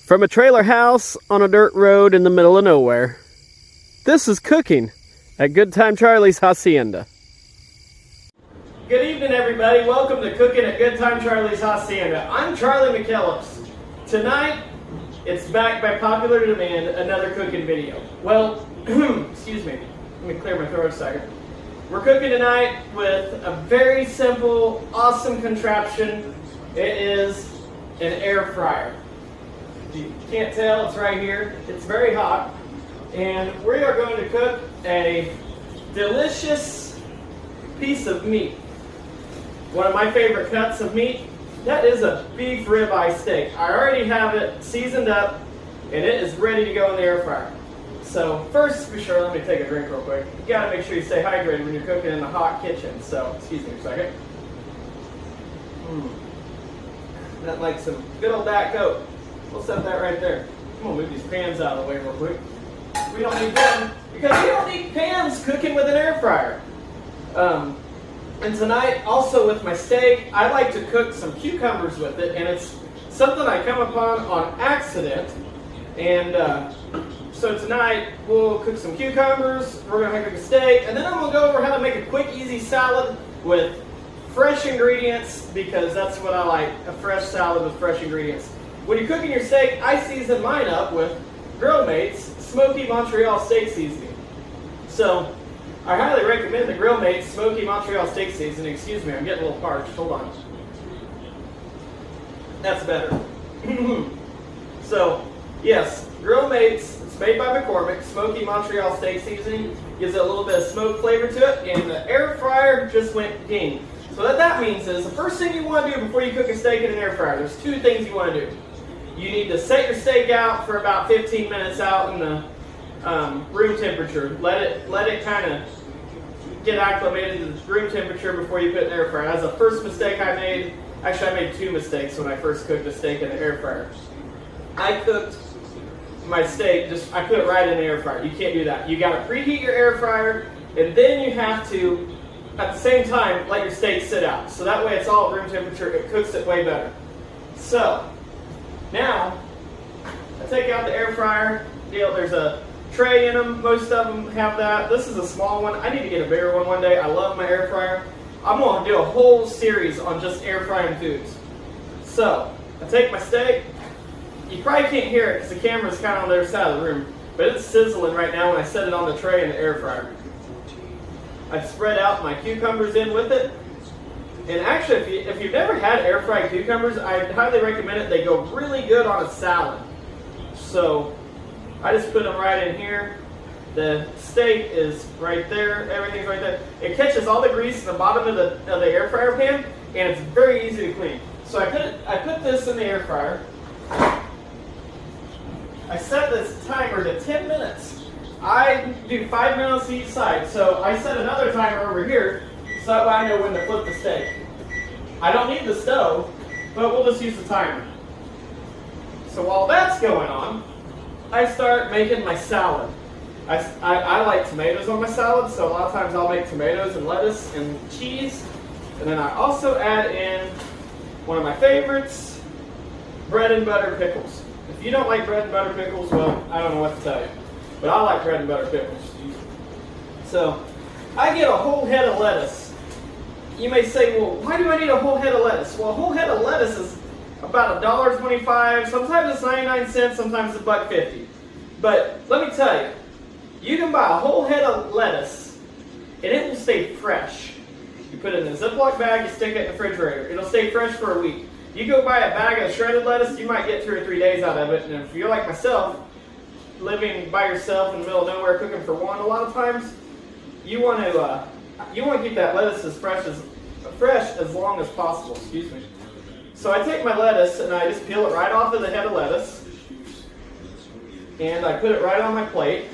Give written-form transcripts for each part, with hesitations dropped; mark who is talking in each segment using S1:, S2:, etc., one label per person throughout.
S1: From a trailer house on a dirt road in the middle of nowhere, this is cooking at Good Time Charlie's Hacienda. Good evening, everybody. Welcome to Cooking at Good Time Charlie's Hacienda. I'm Charlie McKellips. Tonight, it's back by popular demand, another cooking video. Well, excuse me. Let me clear my throat a second. We're cooking tonight with a very simple, awesome contraption. It is an air fryer. If you can't tell, it's right here. It's very hot. And we are going to cook a delicious piece of meat. One of my favorite cuts of meat. That is a beef ribeye steak. I already have it seasoned up and it is ready to go in the air fryer. So first, be sure, let me take a drink real quick. You gotta make sure you stay hydrated when you're cooking in a hot kitchen. So, excuse me a second. That like some good old Diet Coke. We'll set that right there. I'm gonna move these pans out of the way real quick. We don't need them because we don't need pans cooking with an air fryer. And tonight, also with my steak, I like to cook some cucumbers with it, and it's something I come upon on accident. And so tonight, we'll cook some cucumbers, we're gonna cook a steak, and then I'm gonna go over how to make a quick, easy salad with fresh ingredients, because that's what I like, a fresh salad with fresh ingredients. When you're cooking your steak, I season mine up with Grill Mates Smoky Montreal Steak Seasoning. So, I highly recommend the Grill Mates Smoky Montreal Steak Seasoning. Excuse me, I'm getting a little parched. Hold on. That's better. So, yes, Grill Mates, it's made by McCormick, Smoky Montreal Steak Seasoning. Gives it a little bit of smoke flavor to it, and the air fryer just went ding. So what that means is, the first thing you want to do before you cook a steak in an air fryer, there's two things you want to do. You need to set your steak out for about 15 minutes out in the room temperature. Let it kind of get acclimated to the room temperature before you put it in the air fryer. That's the first mistake I made. Actually, I made two mistakes when I first cooked a steak in the air fryer. I cooked my steak, I put it right in the air fryer. You can't do that. You got to preheat your air fryer, and then you have to, at the same time, let your steak sit out. So that way it's all at room temperature. It cooks it way better. So, now, I take out the air fryer. There's a tray in them. Most of them have that. This is a small one. I need to get a bigger one day. I love my air fryer. I'm going to do a whole series on just air frying foods. So, I take my steak. You probably can't hear it because the camera's kind of on the other side of the room, but it's sizzling right now when I set it on the tray in the air fryer. I spread out my cucumbers in with it. And actually, if you've never had air fried cucumbers, I highly recommend it. They go really good on a salad. So, I just put them right in here. The steak is right there. Everything's right there. It catches all the grease in the bottom of the air fryer pan, and it's very easy to clean. So I put this in the air fryer. I set this timer to 10 minutes. I do 5 minutes each side, so I set another timer over here so that way I know when to flip the steak. I don't need the stove, but we'll just use the timer. So while that's going on, I start making my salad. I like tomatoes on my salad, so a lot of times I'll make tomatoes and lettuce and cheese. And then I also add in one of my favorites, bread and butter pickles. If you don't like bread and butter pickles, well, I don't know what to tell you. But I like bread and butter pickles. So, I get a whole head of lettuce. You may say, well, why do I need a whole head of lettuce? Well, a whole head of lettuce is about $1.25. Sometimes it's 99 cents, sometimes it's $1.50. But let me tell you, you can buy a whole head of lettuce, and it will stay fresh. You put it in a Ziploc bag, you stick it in the refrigerator. It'll stay fresh for a week. You go buy a bag of shredded lettuce, you might get 2 or 3 days out of it. And if you're like myself, living by yourself in the middle of nowhere, cooking for one, a lot of times you want to keep that lettuce as fresh as long as possible. Excuse me. So I take my lettuce and I just peel it right off of the head of lettuce, and I put it right on my plate,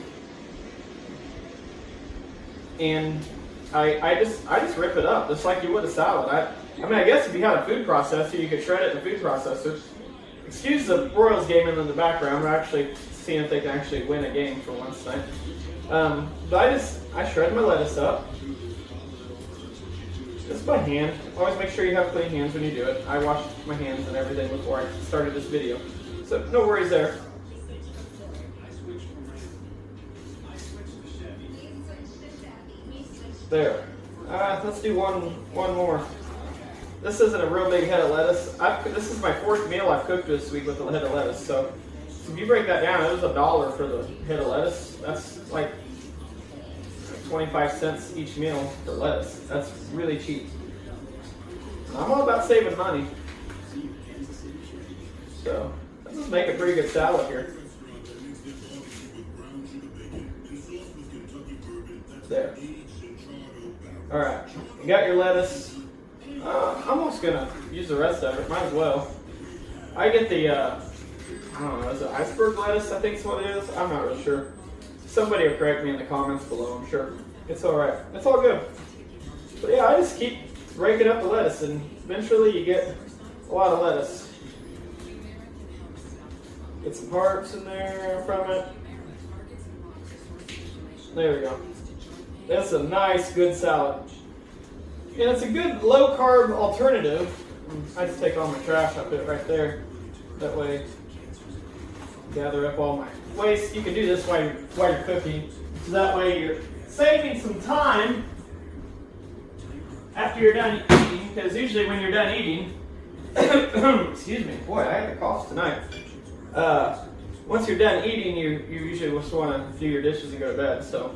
S1: and I just rip it up just like you would a salad. I mean, I guess if you had a food processor, you could shred it in a food processor. Excuse the Royals game in the background. We're actually seeing if they can actually win a game for once tonight. But I shred my lettuce up. Just by hand. Always make sure you have clean hands when you do it. I washed my hands and everything before I started this video. So So no worries there. There. Let's do one more. This isn't a real big head of lettuce. This is my fourth meal I've cooked this week with a head of lettuce. So if you break that down, it was $1 for the head of lettuce. That's like 25 cents each meal for lettuce. That's really cheap. I'm all about saving money. So let's just make a pretty good salad here. There. All right, you got your lettuce. I'm almost gonna use the rest of it. Might as well. I get the I don't know, is it iceberg lettuce? I think is what it is. I'm not really sure. Somebody will correct me in the comments below. I'm sure. It's all right. It's all good. But yeah, I just keep raking up the lettuce, and eventually you get a lot of lettuce. Get some hearts in there from it. There we go. That's a nice, good salad. And it's a good low-carb alternative. I just take all my trash, I put it right there. That way, gather up all my waste. You can do this while you're cooking. So that way you're saving some time after you're done eating, because usually when you're done eating, excuse me, boy, I had the cough tonight. Once you're done eating, you usually just want to do your dishes and go to bed. So,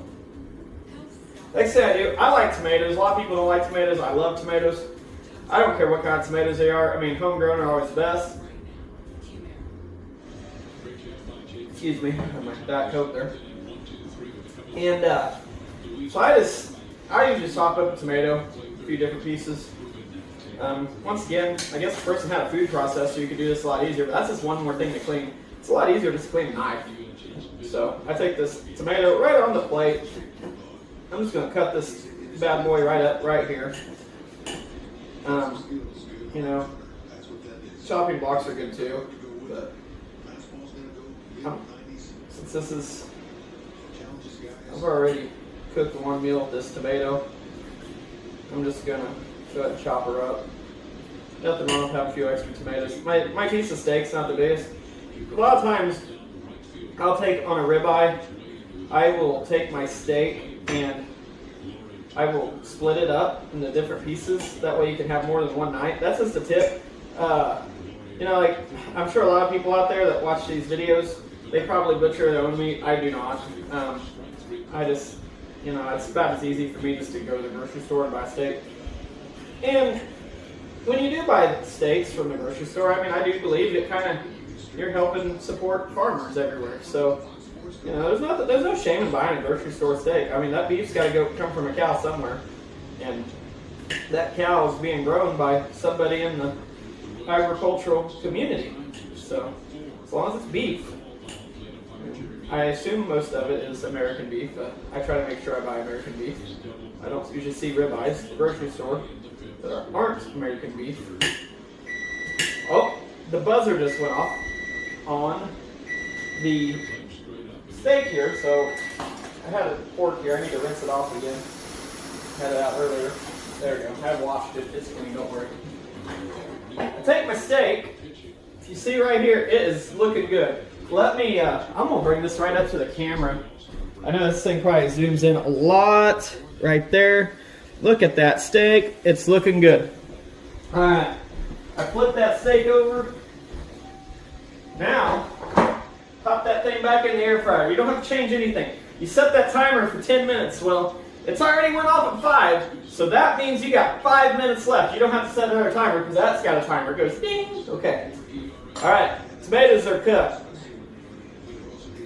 S1: like I say, I do. I like tomatoes. A lot of people don't like tomatoes. I love tomatoes. I don't care what kind of tomatoes they are. I mean, homegrown are always the best. Excuse me, I have my Diet Coke there. And so I usually chop up a tomato, a few different pieces. Once again, I guess the person had a food processor, you could do this a lot easier, but that's just one more thing to clean. It's a lot easier just to clean a knife. So I take this tomato right on the plate. I'm just going to cut this bad boy right here. You know, chopping blocks are good too, but since this is, I've already cooked one meal with this tomato, I'm just going to go ahead and chop her up. Nothing wrong with having a few extra tomatoes. My piece of steak's not the biggest. A lot of times, I'll take on a ribeye, I will take my steak and I will split it up into different pieces. That way you can have more than one night. That's just a tip. You know, like, I'm sure a lot of people out there that watch these videos, they probably butcher their own meat. I do not. I just, you know, it's about as easy for me just to go to the grocery store and buy a steak. And when you do buy steaks from the grocery store, I mean, I do believe that you're helping support farmers everywhere. So, you know, there's no shame in buying a grocery store steak. I mean, that beef's got to come from a cow somewhere, and that cow is being grown by somebody in the agricultural community. So, as long as it's beef, I assume most of it is American beef. I try to make sure I buy American beef. I don't usually see ribeyes at the grocery store that aren't American beef. Oh, the buzzer just went off on the steak here, so I had a fork here. I need to rinse it off again. Had it out earlier. There we go. I washed it. It's clean. Don't worry. I take my steak. If you see right here, it is looking good. Let me. I'm gonna bring this right up to the camera. I know this thing probably zooms in a lot right there. Look at that steak. It's looking good. All right. I flip that steak over. Now, pop that thing back in the air fryer. You don't have to change anything. You set that timer for 10 minutes. Well, it's already went off at 5, so that means you got 5 minutes left. You don't have to set another timer because that's got a timer. It goes ding. Okay. All right. Tomatoes are cut.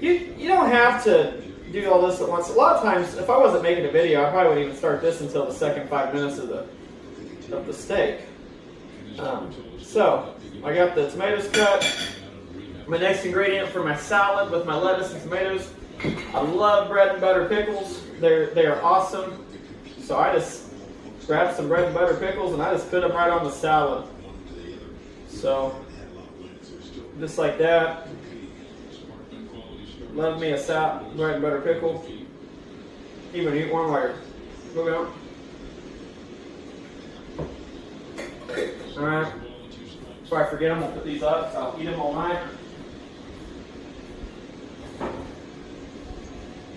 S1: You don't have to do all this at once. A lot of times, if I wasn't making a video, I probably wouldn't even start this until the second 5 minutes of the steak. So I got the tomatoes cut. My next ingredient for my salad with my lettuce and tomatoes. I love bread and butter pickles. They are awesome. So I just grabbed some bread and butter pickles and I just put them right on the salad. So just like that. Love me a bread and butter pickle. Even eat one while you're cooking. Alright. Before I forget, I'm going to put these up. I'll eat them all night.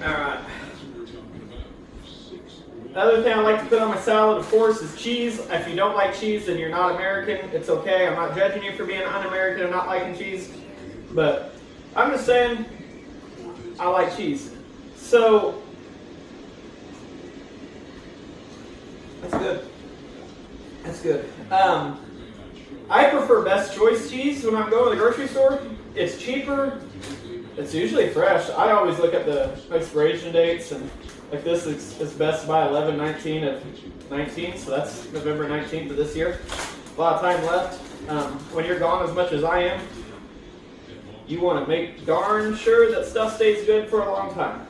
S1: Alright. The other thing I like to put on my salad, of course, is cheese. If you don't like cheese, then you're not American. It's okay. I'm not judging you for being un-American and not liking cheese. But I'm just saying, I like cheese. So, that's good. That's good. I prefer Best Choice cheese when I'm going to the grocery store. It's cheaper. It's usually fresh. I always look at the expiration dates, and like this is best by 11/19 of 19, so that's November 19th of this year. A lot of time left. When you're gone as much as I am, you want to make darn sure that stuff stays good for a long time.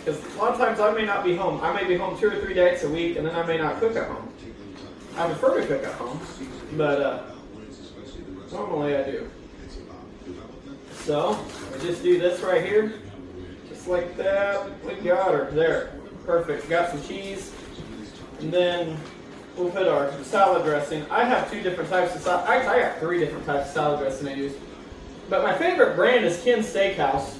S1: Because a lot of times I may not be home. I may be home 2 or 3 days a week, and then I may not cook at home. I prefer to cook at home, but normally I do. So, we just do this right here, just like that. We got her, there, perfect. Got some cheese, and then we'll put our salad dressing. I have 2 different types of salad, actually I got 3 different types of salad dressing I use. But my favorite brand is Ken's Steakhouse,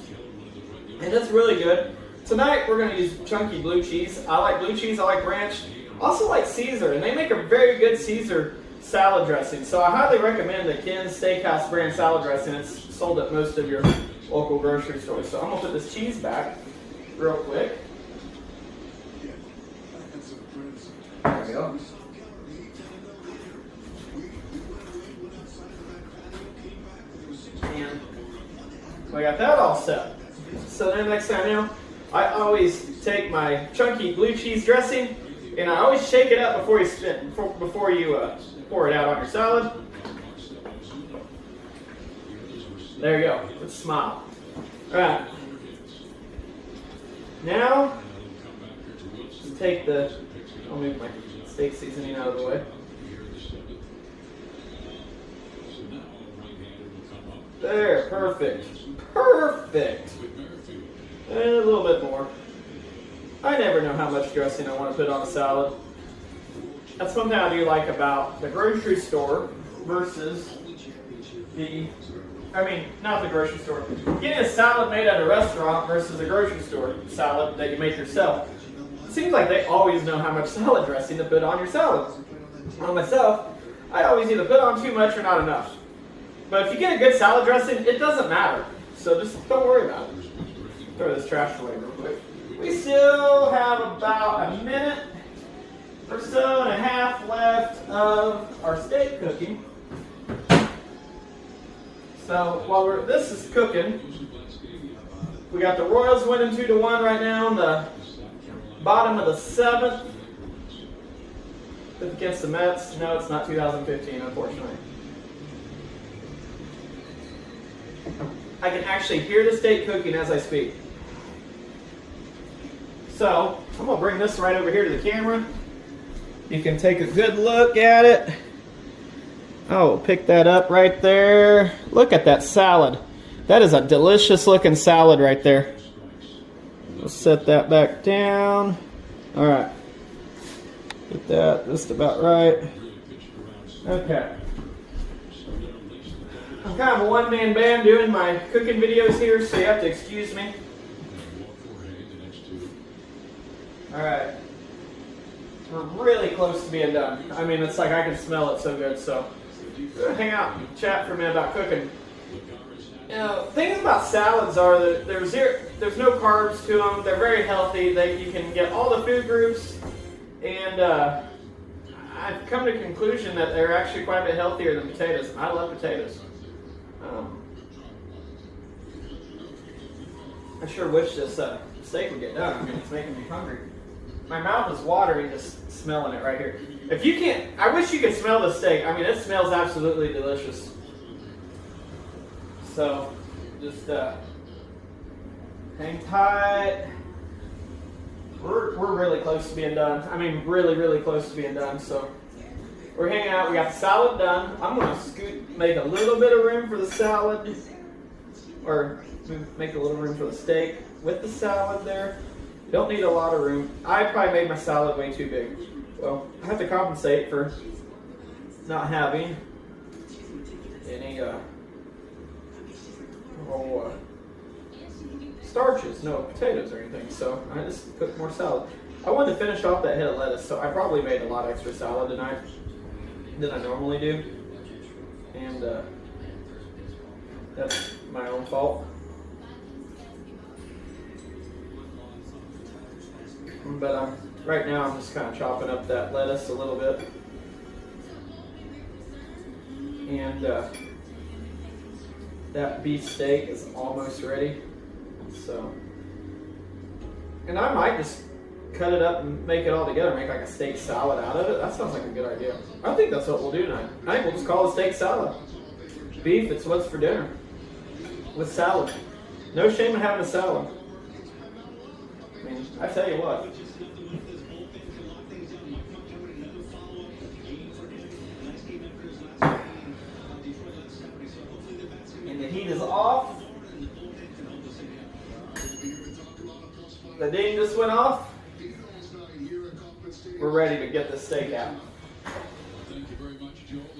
S1: and it's really good. Tonight we're going to use chunky blue cheese. I like blue cheese, I like ranch. Also like Caesar, and they make a very good Caesar salad dressing. So I highly recommend the Ken's Steakhouse brand salad dressing. It's sold at most of your local grocery stores. So I'm going to put this cheese back real quick. There we go. And we got that all set. So then next thing I know, I always take my chunky blue cheese dressing, and I always shake it up before you pour it out on your salad. There you go. Let's smile. All right. Now, just take I'll move my steak seasoning out of the way. There, perfect. Perfect. And a little bit more. I never know how much dressing I want to put on a salad. That's something I do like about the grocery store versus not the grocery store. Getting a salad made at a restaurant versus a grocery store salad that you make yourself. It seems like they always know how much salad dressing to put on your salad. On myself, I always either put on too much or not enough. But if you get a good salad dressing, it doesn't matter. So just don't worry about it. Throw this trash away real quick. We still have about a minute or so and a half left of our steak cooking. So while this is cooking, we got the Royals winning 2-1 right now in the bottom of the 7th. Against the Mets. No, it's not 2015, unfortunately. I can actually hear the steak cooking as I speak. So, I'm going to bring this right over here to the camera. You can take a good look at it. Oh, pick that up right there. Look at that salad. That is a delicious looking salad right there. We'll set that back down. All right. Get that just about right. Okay. I'm kind of a one-man band doing my cooking videos here, so you have to excuse me. Alright. We're really close to being done. I mean, it's like I can smell it so good, so we're going to hang out and chat for a minute about cooking. You know, things about salads are that there's no carbs to them. They're very healthy. You can get all the food groups, and I've come to the conclusion that they're actually quite a bit healthier than potatoes. I love potatoes. I sure wish this steak would get done. I mean, it's making me hungry. My mouth is watering just smelling it right here. If you can't, I wish you could smell the steak. I mean, it smells absolutely delicious. So, just hang tight. We're really close to being done. I mean, really, really close to being done. So, we're hanging out. We got the salad done. I'm going to make a little bit of room for the salad, or make a little room for the steak with the salad there. Don't need a lot of room. I probably made my salad way too big. Well, I have to compensate for not having any starches, no potatoes or anything. So I just cooked more salad. I wanted to finish off that head of lettuce, so I probably made a lot extra salad tonight than I normally do. And that's my own fault. But right now I'm just kind of chopping up that lettuce a little bit. And that beef steak is almost ready. So, and I might just cut it up and make it all together, make like a steak salad out of it. That sounds like a good idea. I think that's what we'll do tonight. I think we'll just call it steak salad. Beef, it's what's for dinner. With salad. No shame in having a salad. I mean, I tell you what. And the heat is off. The ding just went off. We're ready to get the steak out.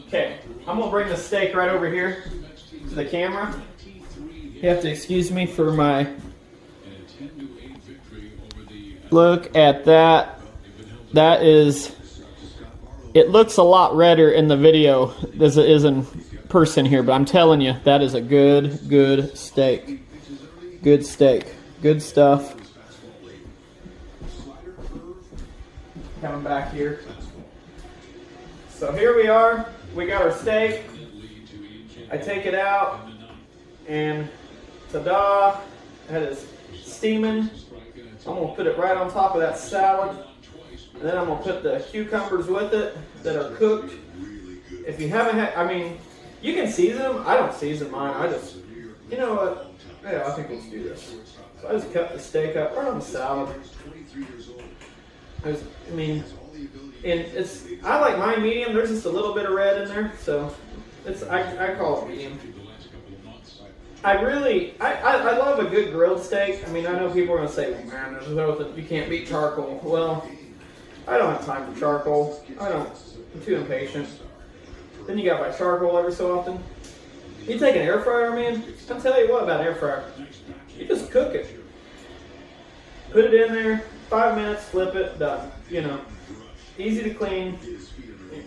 S1: Okay, I'm gonna bring the steak right over here to the camera. You have to excuse me for my... Look at that. That is... It looks a lot redder in the video as it is in person here, but I'm telling you, that is a good steak. Good steak. Good stuff. Coming back here. So here we are. We got our steak. I take it out, and ta-da! That is steaming. I'm gonna put it right on top of that salad, and then I'm gonna put the cucumbers with it that are cooked. If you haven't had, I mean, you can season them. I don't season mine. I just, you know what? Yeah, I think let's do this. So I just cut the steak up right on the salad. I mean, and it's, I like mine medium. There's just a little bit of red in there, so it's, I call it medium. I love a good grilled steak. I mean, I know people are going to say, well, man, there's nothing, you can't beat charcoal. Well, I don't have time for charcoal. I'm too impatient. Then you got my charcoal every so often. You take an air fryer, man, I'll tell you what about air fryer. You just cook it. Put it in there, 5 minutes, flip it, done. You know, easy to clean.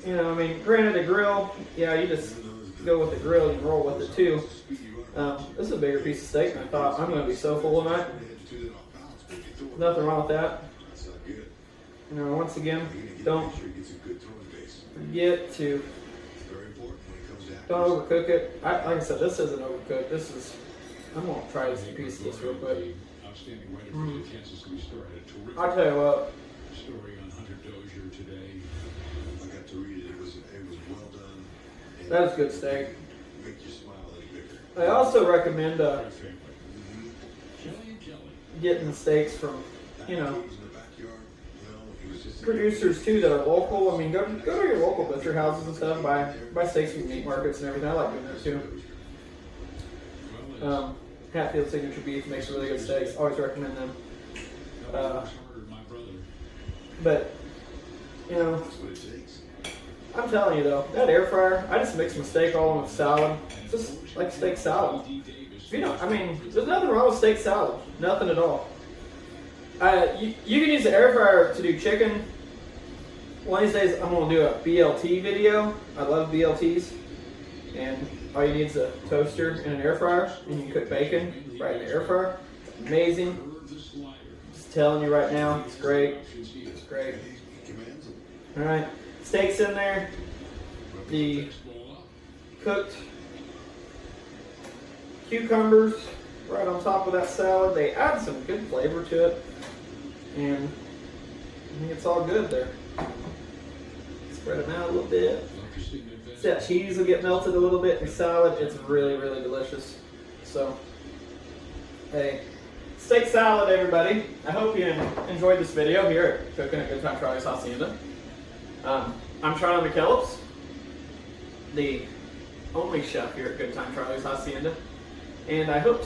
S1: You know, I mean, granted, a grill, yeah, you just go with the grill and roll with it too. This is a bigger piece of steak than I thought. I'm going to be so full tonight. Nothing wrong with that. You know, once again, don't forget to, don't overcook it. Like I said, this isn't overcooked. This is, I'm going to try this piece of this real quick. I'll tell you what. That is good steak. I also recommend getting the steaks from, you know, producers too that are local. I mean, go to your local butcher houses and stuff. Buy steaks from meat markets and everything. I like doing that too. Hatfield Signature Beef makes really good steaks. Always recommend them. But you know, I'm telling you though, that air fryer, I just mix my steak all in with salad. It's just like steak salad. You know, I mean, there's nothing wrong with steak salad. Nothing at all. You can use the air fryer to do chicken. One of these days, I'm going to do a BLT video. I love BLTs. And all you need is a toaster and an air fryer. And you can cook bacon right in the air fryer. It's amazing. Just telling you right now, it's great. It's great. All right. Steak's in there. The cooked cucumbers right on top of that salad. They add some good flavor to it. And I think it's all good there. Spread them out a little bit. See, that cheese will get melted a little bit in the salad. It's really, really delicious. So, hey, steak salad, everybody. I hope you enjoyed this video here at Cooking at Good Time Charlie's Hacienda. I'm Charlie McKellips, the only chef here at Good Time Charlie's Hacienda. And I hope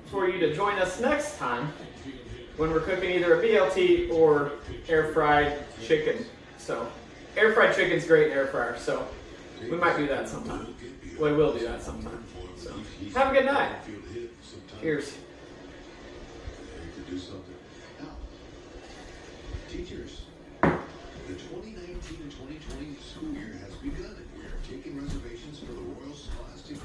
S1: for you to join us next time when we're cooking either a BLT or air fried chicken. So, air fried chicken's great in air fryer, so we might do that sometime. We will do that sometime. So, have a good night. Cheers.
S2: do something. Now, teachers, the 2019 to 2020 school year has begun, and we are taking reservations for the Royal Scholastic